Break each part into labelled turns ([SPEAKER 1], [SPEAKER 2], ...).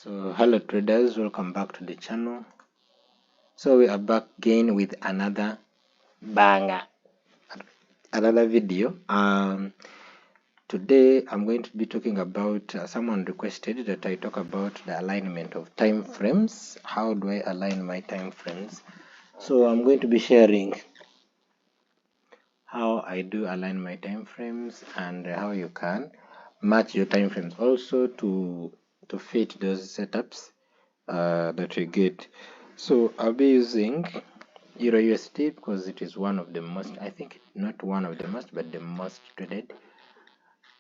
[SPEAKER 1] So hello traders, welcome back to the channel. So we are back again with another banger, another video. Today I'm going to be talking about someone requested that I talk about the alignment of time frames. How do I align my time frames? So I'm going to be sharing how I do align my time frames and how you can match your time frames also to fit those setups that you get. So I'll be using Euro USD because it is one of the most, I think not one of the most, but the most traded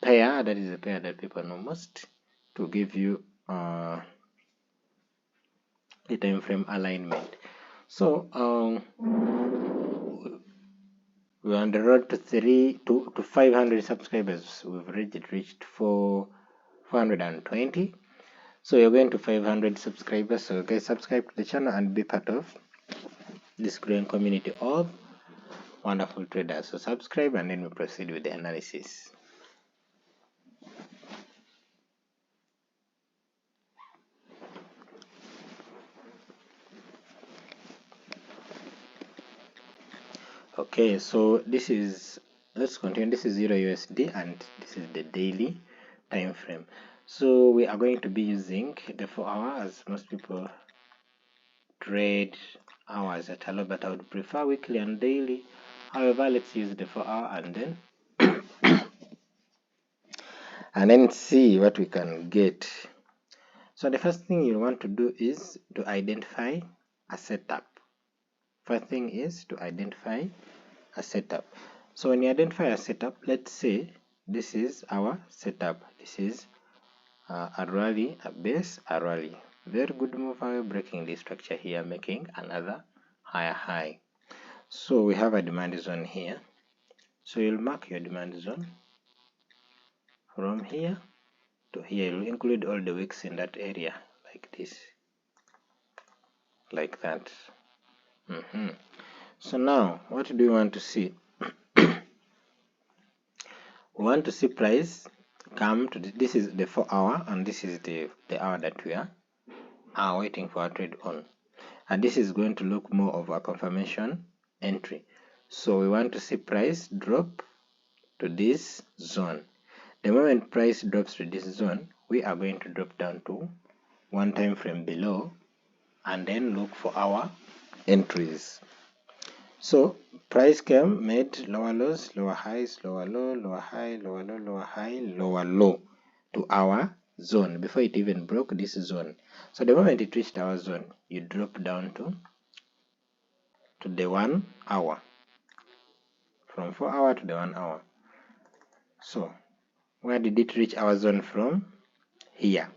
[SPEAKER 1] pair. That is a pair that people know most to give you the time frame alignment. So we're on the road to 500 subscribers. We've reached 420. So you're going to 500 subscribers. So guys, subscribe to the channel and be part of this growing community of wonderful traders. So subscribe and then we proceed with the analysis. Okay, so this is, let's continue. This is Euro USD and this is the daily time frame. So we are going to be using the 4 hour, as most people trade hours at a lot, but I would prefer weekly and daily. However, let's use the 4 hour and then see what we can get. So the first thing you want to do is to identify a setup. First thing is to identify a setup. So when you identify a setup, let's say this is our setup. This is a rally, a base, a rally. Very good move. We're breaking this structure here, making another higher high. So we have a demand zone here. So you'll mark your demand zone from here to here. You'll include all the wicks in that area like this, like that. So now what do we want to see? We want to see price come to this is the 4 hour and this is the hour that we are waiting for a trade on, and this is going to look more of a confirmation entry. So we want to see price drop to this zone. The moment price drops to this zone, we are going to drop down to one time frame below and then look for our entries. So price came, made lower lows, lower highs, lower low, lower high, lower low, lower high, lower low to our zone before it even broke this zone. So the moment it reached our zone, you drop down to the 1 hour, from 4 hour to the 1 hour. So where did it reach our zone from? Here.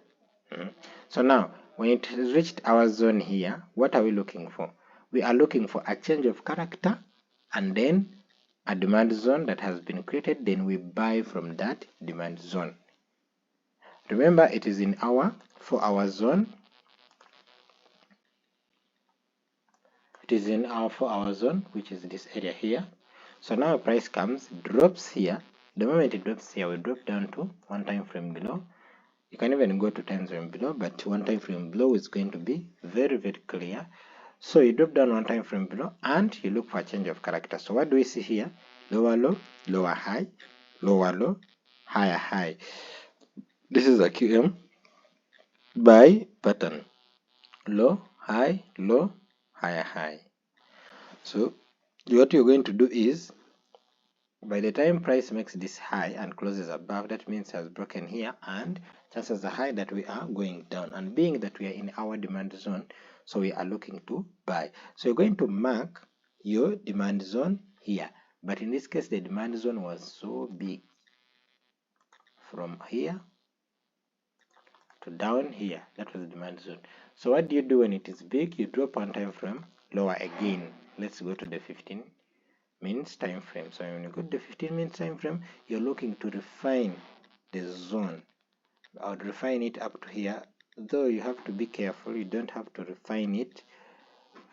[SPEAKER 1] So now when it reached our zone here, what are we looking for? We are looking for a change of character and then a demand zone that has been created. Then we buy from that demand zone. Remember, it is in our 4 hour zone. It is in our 4 hour zone, which is this area here. So now price comes, drops here. The moment it drops here, we drop down to one time frame below. You can even go to time frame below, but one time frame below is going to be very, very clear. So you drop down one time frame below and you look for a change of character. So what do we see here? Lower low, lower high, lower low, higher high. This is a QM buy pattern. Low, high, low, higher high. So what you're going to do is, by the time price makes this high and closes above, that means it has broken here and chances are high that we are going down. And being that we are in our demand zone, so we are looking to buy. So you're going to mark your demand zone here. But in this case, the demand zone was so big. From here to down here, that was the demand zone. So what do you do when it is big? You drop one time frame lower again. Let's go to the 15 minutes time frame. So when you go to the 15 minutes time frame, you're looking to refine the zone. I would refine it up to here, though you have to be careful. You don't have to refine it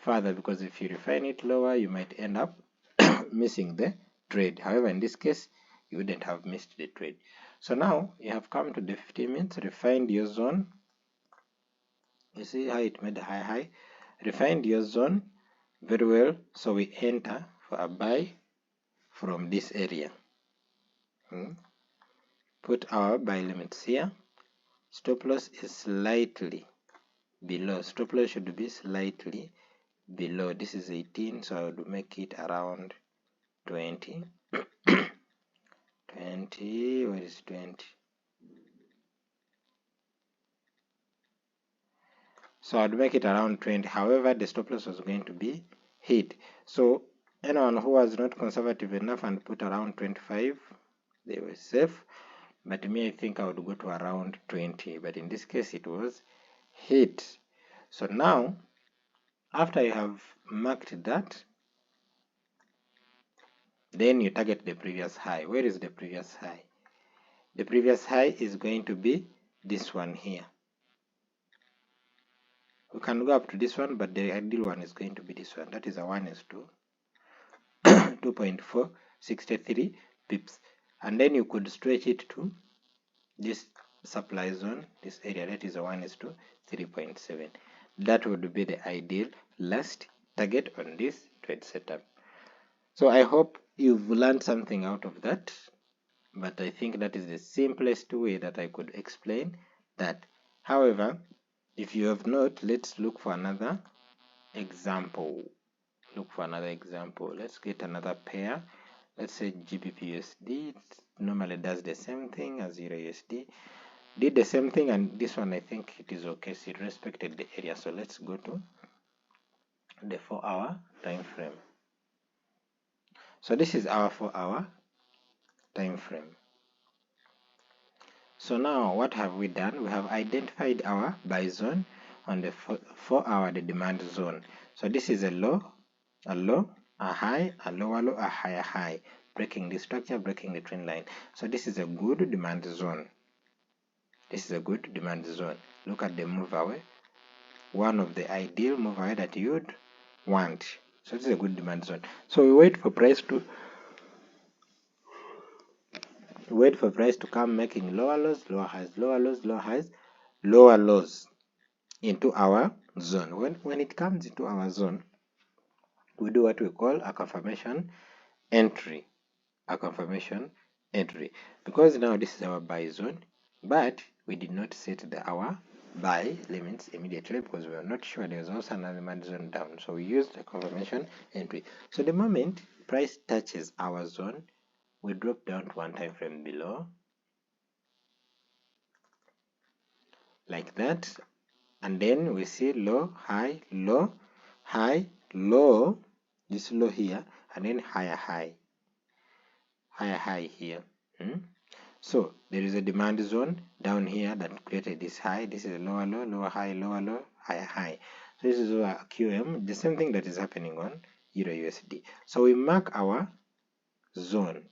[SPEAKER 1] further, because if you refine it lower, you might end up missing the trade. However, in this case, you wouldn't have missed the trade. So now you have come to the 15 minutes, refined your zone, You see how it made high. Refined your zone very well. So we enter for a buy from this area. Put our buy limits here. Stop loss is slightly below. Stop loss should be slightly below. This is 18, so I would make it around 20. 20, where is 20? So I'd make it around 20. However, the stop loss was going to be hit. So anyone who was not conservative enough and put around 25, they were safe. But me, I think I would go to around 20. But in this case, it was hit. So now, after you have marked that, then you target the previous high. Where is the previous high? The previous high is going to be this one here. We can go up to this one, but the ideal one is going to be this one. That is a 1:2. 2.463 pips, and then you could stretch it to this supply zone, this area, that is a 1:3.7. That would be the ideal last target on this trade setup. So I hope you've learned something out of that, but I think that is the simplest way that I could explain that. However, if you have not, let's look for another example. Let's get another pair. Let's say GBP USD. It normally does the same thing as Euro USD. Did the same thing, and this one I think it is okay. So it respected the area. So let's go to the 4-hour time frame. So this is our 4-hour time frame. So now what have we done? We have identified our buy zone on the 4-hour, the demand zone. So this is a low, a high, a lower low, a higher high, breaking the structure, breaking the trend line. So this is a good demand zone. This is a good demand zone. Look at the move away, one of the ideal move away that you'd want. So this is a good demand zone. So we wait for price to come, making lower lows, lower highs, lower lows, lower highs, lower lows into our zone. When it comes into our zone, we do what we call a confirmation entry. Because now this is our buy zone, but we did not set our buy limits immediately because we are not sure there was also another demand zone down. So we used the confirmation entry. So the moment price touches our zone, we drop down to one time frame below, like that, and then we see low, high, low, high, low, this low here, and then higher high here. So there is a demand zone down here that created this high. This is a lower low, lower high, lower low, higher high. So this is our QM, the same thing that is happening on Euro USD. So we mark our zone,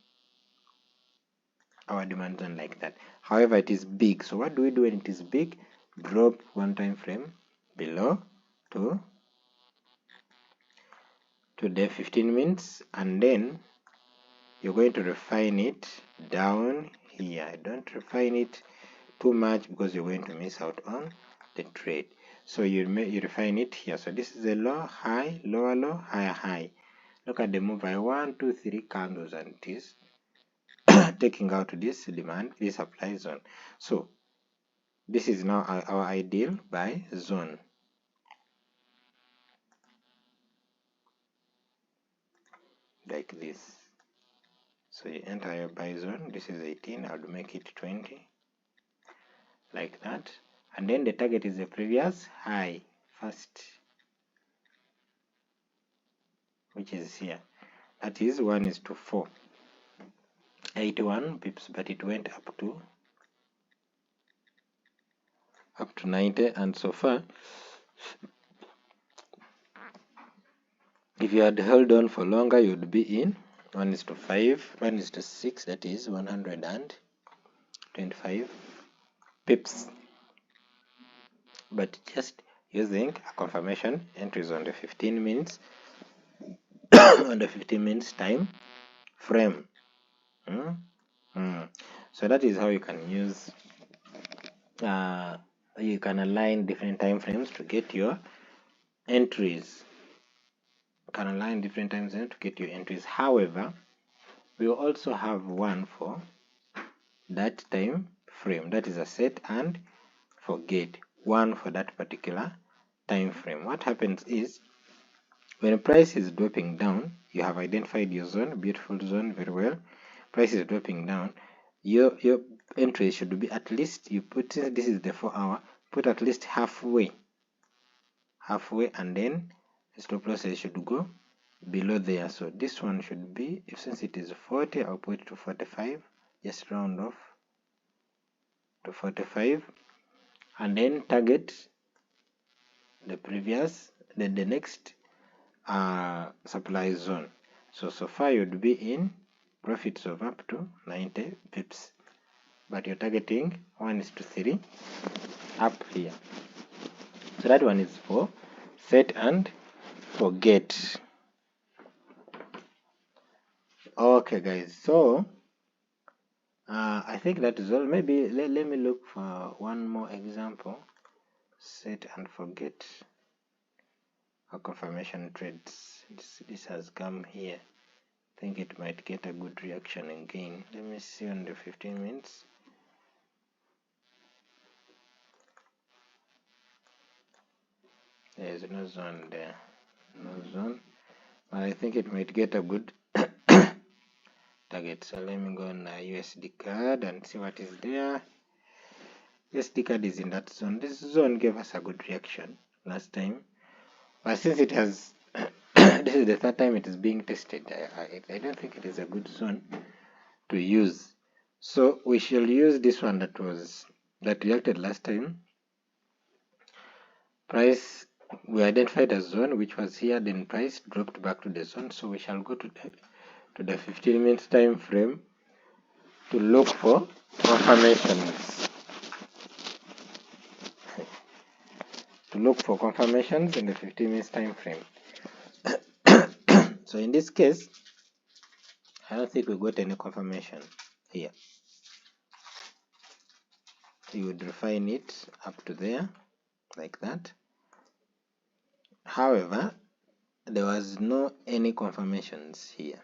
[SPEAKER 1] our demand zone, like that. However, it is big. So what do we do when it is big? Drop one time frame below to the 15 minutes, and then you're going to refine it down here. Don't refine it too much because you're going to miss out on the trade. So you refine it here. So this is a low, high, lower low, higher high. Look at the move. 1, 2, 3 candles, and it is taking out this demand, this supply zone. So this is now our ideal buy zone. Like this. So you enter your buy zone. This is 18. I would make it 20. Like that. And then the target is the previous high first, which is here. That is 1:4. 81 pips, but it went up to 90, and so far, if you had held on for longer, you would be in 1:5, 1:6, that is 125 pips. But just using a confirmation entries on the 15 minutes on the 15 minutes time frame. So that is how you can use you can align different time frames to get your entries. You can align different time frames to get your entries. However, we will also have one for that time frame, that is a set and forget, one for that particular time frame. What happens is, when price is dropping down, you have identified your zone, beautiful zone, very well. Price is dropping down, your entry should be at least, you put, since this is the 4-hour, put at least halfway, and then the stop loss should go below there. So this one should be, if since it is 40, I'll put it to 45, just round off to 45, and then target the previous, then the next supply zone. So far you'd be in profits of up to 90 pips, but you're targeting 1:3 up here. So that one is for set and forget. Okay guys, so I think that is all. Maybe let me look for one more example. Set and forget or confirmation trades. This has come here. I think it might get a good reaction again. Let me see on the 15 minutes. There is no zone there, no zone, but I think it might get a good target. So let me go on a USD card and see what is there. USD card is in that zone. This zone gave us a good reaction last time, but since it has this is the third time it is being tested, I don't think it is a good zone to use. So we shall use this one that reacted last time. Price, we identified a zone which was here, then price dropped back to the zone. So we shall go to the 15 minutes time frame to look for confirmations. In the 15 minutes time frame. So in this case, I don't think we got any confirmation here. You would refine it up to there like that. However, there was no any confirmations here.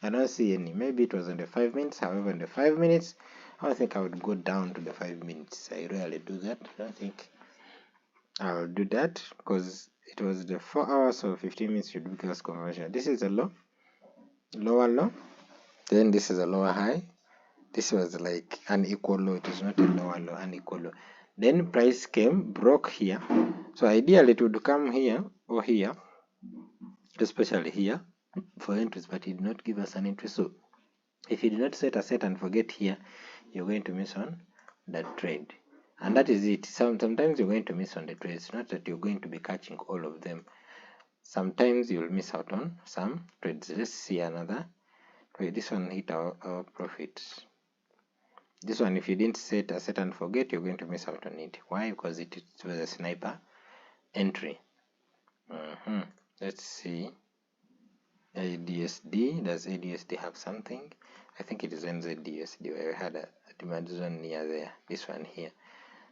[SPEAKER 1] I don't see any. Maybe it was on the 5 minutes. However, in the 5 minutes, I don't think I would go down to the 5 minutes. I rarely do that. I don't think I'll do that because it was the 4 hours or 15 minutes should give us confirmation. This is a low, lower low. Then this is a lower high. This was like an equal low. It is not a lower low, an equal low. Then price came, broke here. So ideally it would come here or here, especially here for entries, but it did not give us an entry. So if you do not set a set and forget here, you're going to miss on that trade. And that is it. Sometimes you're going to miss on the trades. It's not that you're going to be catching all of them. Sometimes you'll miss out on some trades. Let's see another. Wait, this one hit our profits. This one, if you didn't set a set and forget, you're going to miss out on it. Why? Because it was a sniper entry. Let's see. ADSD. Does ADSD have something? I think it is NZDSD. I had a demand zone near there. This one here.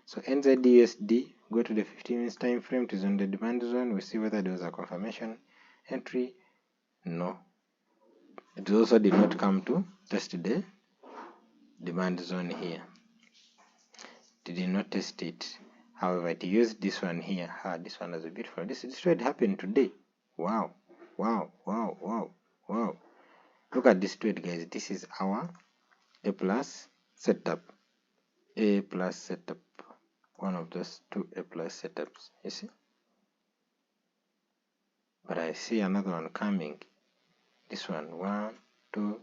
[SPEAKER 1] So NZDSD, go to the 15 minutes time frame. It is on the demand zone. We see whether there was a confirmation entry. No. It also did not come to test the demand zone here. It did not test it. However, it used this one here. This one was a beautiful. This trade happened today. Wow. Look at this trade, guys. This is our A plus setup. A plus setup. One of those two A plus setups. You see? But I see another one coming. This one. 1, 2.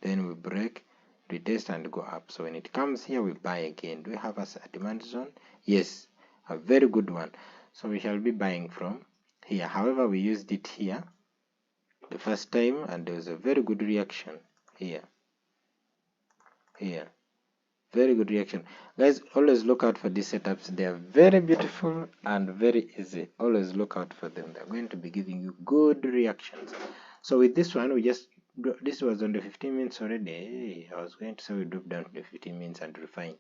[SPEAKER 1] Then we break, retest, and go up. So when it comes here, we buy again. Do we have a demand zone? Yes. A very good one. So we shall be buying from here. However, we used it here the first time and there was a very good reaction here. Very good reaction, guys. Always look out for these setups. They are very beautiful and very easy. Always look out for them. They're going to be giving you good reactions. So with this one, this was on the 15 minutes already. I was going to say we drop down to the 15 minutes and refine,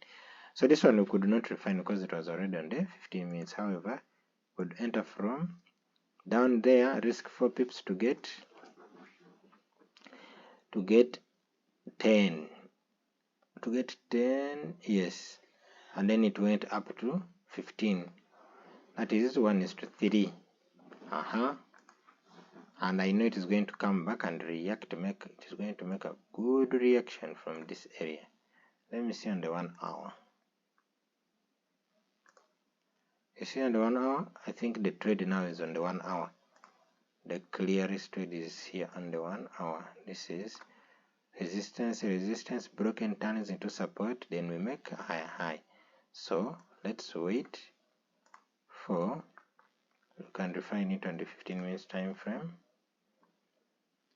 [SPEAKER 1] So this one we could not refine because it was already on the 15 minutes. However, we would enter from down there, risk 4 pips to get 10. To get 10, yes. And then it went up to 15. That is 1:3. And I know it is going to come back and react. It is going to make a good reaction from this area. Let me see on the 1 hour. You see on the 1 hour, I think the trade now is on the 1 hour. The clearest trade is here on the 1 hour. This is resistance, broken, turns into support, then we make a higher high. So let's wait for, you can refine it on the 15 minutes time frame.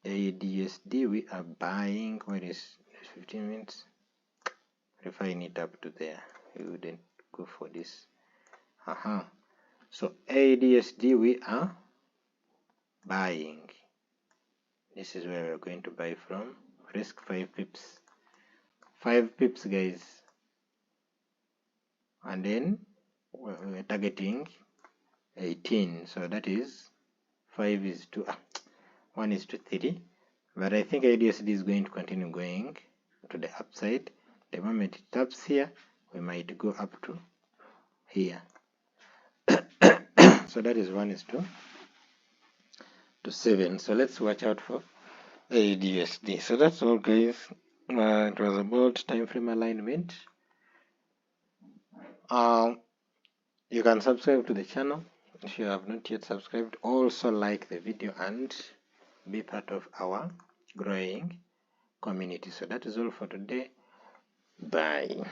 [SPEAKER 1] ADSD we are buying. Where is 15 minutes? Refine it up to there. We wouldn't go for this. So ADSD we are buying. This is where we're going to buy from. Risk 5 pips. 5 pips, guys. And then we're targeting 18. So that is 5 is to 1:3. But I think ADSD is going to continue going to the upside. The moment it taps here, we might go up to here. So that is 1:7. So let's watch out for ADSD. So that's all, guys. It was about time frame alignment. You can subscribe to the channel if you have not yet subscribed. Also like the video and be part of our growing community. So that is all for today. Bye.